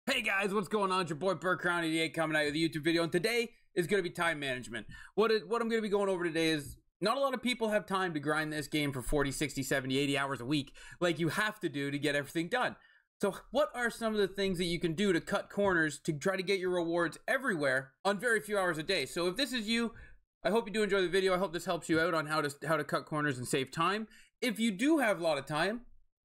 Hey guys, what's going on? It's your boy Burkround88 coming out with a YouTube video, and today is going to be time management. What I'm going to be going over today is not a lot of people have time to grind this game for 40, 60, 70, 80 hours a week like you have to do to get everything done. So what are some of the things that you can do to cut corners to try to get your rewards everywhere on very few hours a day? So if this is you, I hope you do enjoy the video. I hope this helps you out on how to cut corners and save time. If you do have a lot of time,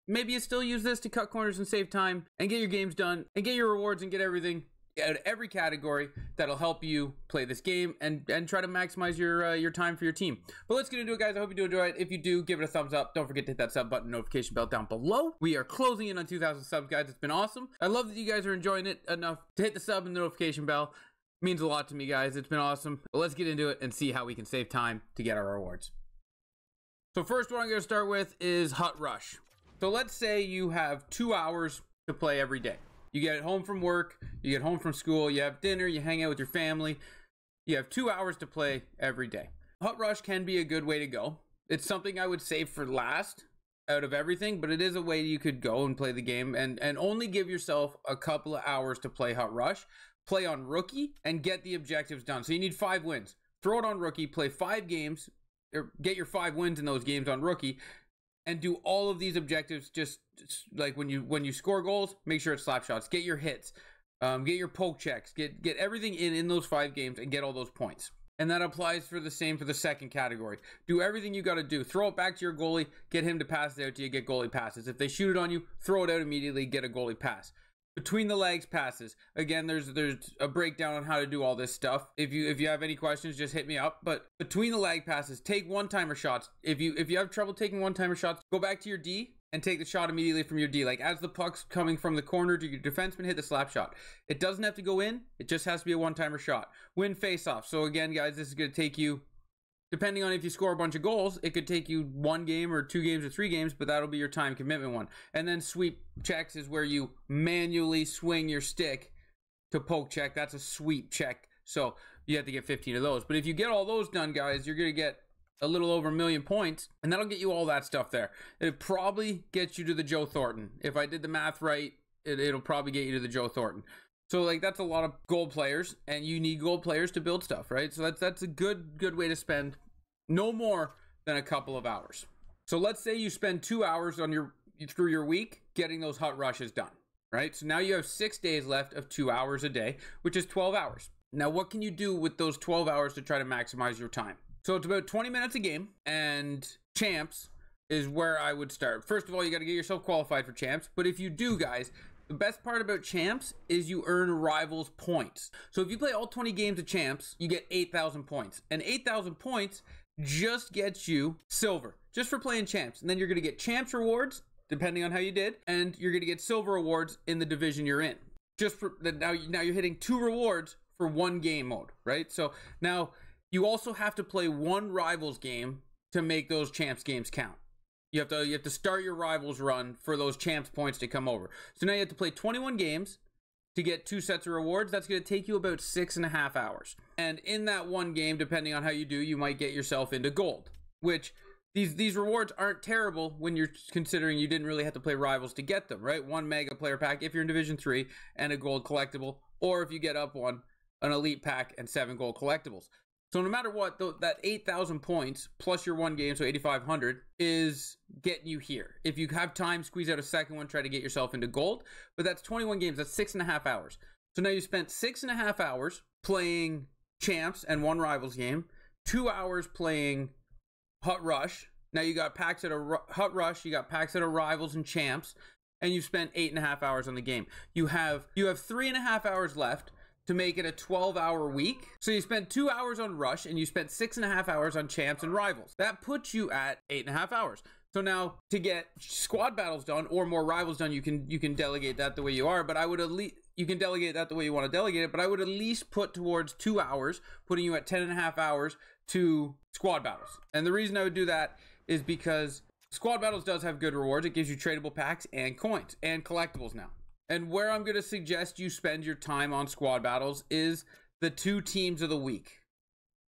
maybe you still use this to cut corners and save time and get your games done and get your rewards and get everything out of every category that'll help you play this game and try to maximize your time for your team. But let's get into it, guys. I hope you do enjoy it. If you do, give it a thumbs up. Don't forget to hit that sub button, notification bell down below. We are closing in on 2,000 subs, guys. It's been awesome. I love that you guys are enjoying it enough to hit the sub and the notification bell. It means a lot to me, guys. It's been awesome. But let's get into it and see how we can save time to get our rewards. So first, what I'm going to start with is Hut Rush. So let's say you have 2 hours to play every day. You get home from work, you get home from school, you have dinner, you hang out with your family. You have 2 hours to play every day. Hut Rush can be a good way to go. It's something I would save for last out of everything, but it is a way you could go and play the game and only give yourself a couple of hours to play Hut Rush. Play on Rookie and get the objectives done. So you need 5 wins. Throw it on Rookie, play 5 games, or get your 5 wins in those games on Rookie. And do all of these objectives just like when you score goals, make sure it's slap shots. Get your hits, get your poke checks, get everything in those 5 games and get all those points. And that applies for the same for the second category. Do everything you got to do. Throw it back to your goalie, get him to pass it out to you, get goalie passes. If they shoot it on you, throw it out immediately, get a goalie pass. Between the legs passes. Again, there's a breakdown on how to do all this stuff. If you have any questions, just hit me up. But between the leg passes, take one-timer shots. If you have trouble taking one-timer shots, go back to your D and take the shot immediately from your D. Like as the puck's coming from the corner to your defenseman, hit the slap shot. It doesn't have to go in. It just has to be a one-timer shot. Win face-off. So again, guys, this is going to take you, depending on if you score a bunch of goals, it could take you 1 game or 2 games or 3 games, but that'll be your time commitment one. And then sweep checks is where you manually swing your stick to poke check. That's a sweep check. So you have to get 15 of those. But if you get all those done, guys, you're going to get a little over 1 million points, and that'll get you all that stuff there. It probably gets you to the Joe Thornton. If I did the math right, it'll probably get you to the Joe Thornton. So like that's a lot of gold players, and you need gold players to build stuff, right? So that's a good way to spend no more than a couple of hours. So let's say you spend 2 hours on through your week getting those Hut Rushes done, right? So now you have 6 days left of 2 hours a day, which is 12 hours. Now what can you do with those 12 hours to try to maximize your time? So it's about 20 minutes a game, and champs is where I would start. First of all, you got to get yourself qualified for champs, but if you do, guys, the best part about champs is you earn rivals points. So if you play all 20 games of champs, you get 8,000 points. And 8,000 points just gets you silver, just for playing champs. And then you're going to get champs rewards, depending on how you did. And you're going to get silver rewards in the division you're in. Just for now you're hitting 2 rewards for 1 game mode, right? So now you also have to play 1 rivals game to make those champs games count. You have to start your rivals run for those champs points to come over. So now you have to play 21 games to get 2 sets of rewards. That's going to take you about 6.5 hours. And in that 1 game, depending on how you do, you might get yourself into gold, which these rewards aren't terrible when you're considering you didn't really have to play rivals to get them, right? 1 mega player pack if you're in Division 3 and a gold collectible, or if you get up one, an elite pack and 7 gold collectibles. So no matter what, that 8,000 points plus your 1 game, so 8,500, is getting you here. If you have time, squeeze out a second one, try to get yourself into gold. But that's 21 games. That's 6.5 hours. So now you spent 6.5 hours playing champs and 1 rivals game, 2 hours playing Hut Rush. Now you got packs at a Hut Rush, you got packs at a rivals and champs, and you spent 8.5 hours on the game. You have 3.5 hours left to make it a 12-hour week. So you spent 2 hours on Rush and you spent 6.5 hours on champs and rivals. That puts you at 8.5 hours. So now to get squad battles done or more rivals done, you can delegate that the way you are, but I would at least, you can delegate that the way you want to delegate it, but I would at least put towards 2 hours, putting you at 10.5 hours to squad battles. And the reason I would do that is because squad battles does have good rewards. It gives you tradable packs and coins and collectibles now. And where I'm going to suggest you spend your time on squad battles is the 2 teams of the week.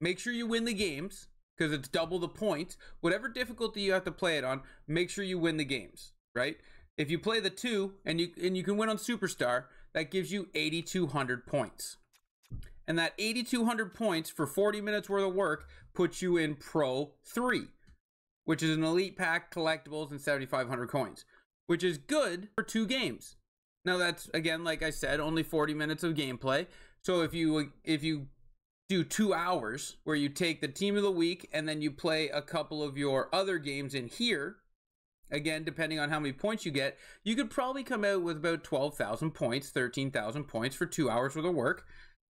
Make sure you win the games because it's double the points. Whatever difficulty you have to play it on, make sure you win the games, right? If you play the 2 and you can win on Superstar, that gives you 8,200 points. And that 8,200 points for 40 minutes worth of work puts you in Pro 3, which is an elite pack, collectibles, and 7,500 coins, which is good for 2 games. Now that's, again, like I said, only 40 minutes of gameplay. So if you do 2 hours where you take the team of the week and then you play a couple of your other games in here, again, depending on how many points you get, you could probably come out with about 12,000 points, 13,000 points for 2 hours worth of work.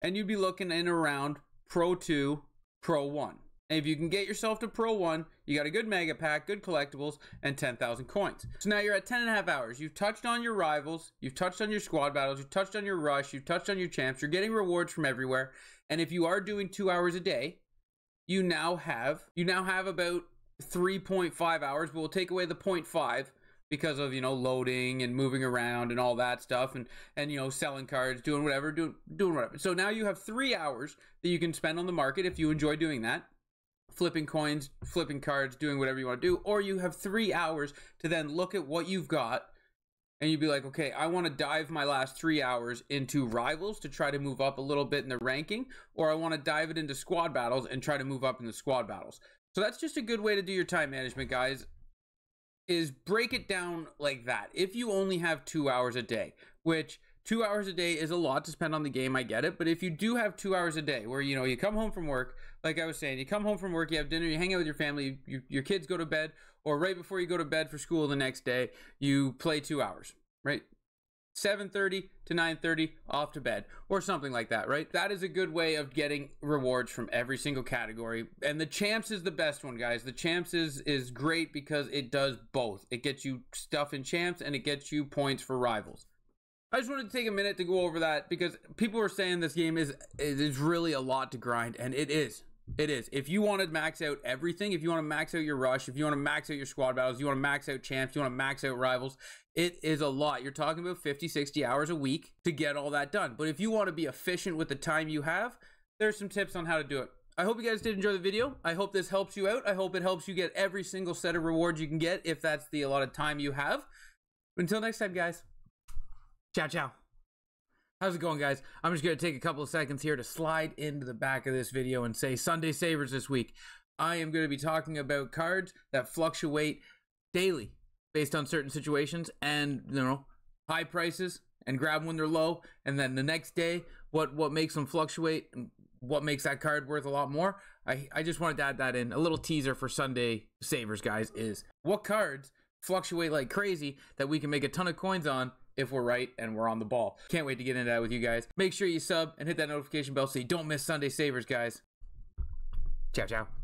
And you'd be looking in around Pro 2, Pro 1. And if you can get yourself to Pro 1, you got a good mega pack, good collectibles, and 10,000 coins. So now you're at 10.5 hours. You've touched on your rivals, you've touched on your squad battles, you've touched on your rush, you've touched on your champs, you're getting rewards from everywhere. And if you are doing 2 hours a day, you now have about 3.5 hours, but we'll take away the 0.5 because of, you know, loading and moving around and all that stuff, and you know, selling cards, doing whatever. So now you have 3 hours that you can spend on the market if you enjoy doing that, flipping coins, flipping cards, doing whatever you want to do. Or you have 3 hours to then look at what you've got and you'd be like, okay, I want to dive my last 3 hours into rivals to try to move up a little bit in the ranking, or I want to dive it into squad battles and try to move up in the squad battles. So that's just a good way to do your time management, guys, is break it down like that. If you only have 2 hours a day, which 2 hours a day is a lot to spend on the game, I get it. But if you do have 2 hours a day where, you know, you come home from work, like I was saying, you come home from work, you have dinner, you hang out with your family, your kids go to bed, or right before you go to bed for school the next day, you play 2 hours, right? 7:30 to 9:30 off to bed, or something like that, right? That is a good way of getting rewards from every single category. And the champs is the best one, guys. The champs is great because it does both. It gets you stuff in champs and it gets you points for rivals. I just wanted to take a minute to go over that because people are saying this game is really a lot to grind, and it is. It is. If you want to max out everything, if you want to max out your rush, if you want to max out your squad battles, you want to max out champs, you want to max out rivals, it is a lot. You're talking about 50, 60 hours a week to get all that done. But if you want to be efficient with the time you have, there's some tips on how to do it. I hope you guys did enjoy the video. I hope this helps you out. I hope it helps you get every single set of rewards you can get if that's the allotted time you have. Until next time, guys. Ciao, ciao. How's it going, guys? I'm just going to take a couple of seconds here to slide into the back of this video and say Sunday Savers this week. I am going to be talking about cards that fluctuate daily based on certain situations and, you know, high prices, and grab them when they're low, and then the next day, what makes them fluctuate and what makes that card worth a lot more. I just wanted to add that in. A little teaser for Sunday Savers, guys, is what cards fluctuate like crazy that we can make a ton of coins on if we're right and we're on the ball. Can't wait to get into that with you guys. Make sure you sub and hit that notification bell so you don't miss Sunday Savers, guys. Ciao, ciao.